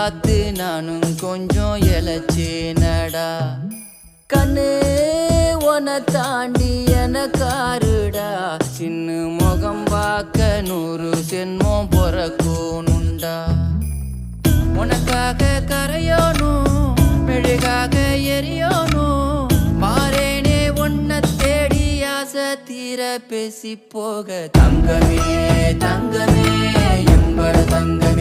பார்த்து நானும் கொஞ்சம் இழைச்சேனடா. கண்ணு உன தாண்டி எனக்காருடா, சின்ன முகம் பார்க்க 100 சென்மம் பொறக்கணுண்டா. உனக்காக கரையோனும் மெழுகாக எரியோனும், மாறேனே உன்னை தேடி ஆசை தீர பேசி போக. தங்கமே தங்கமே என்பட தங்கமே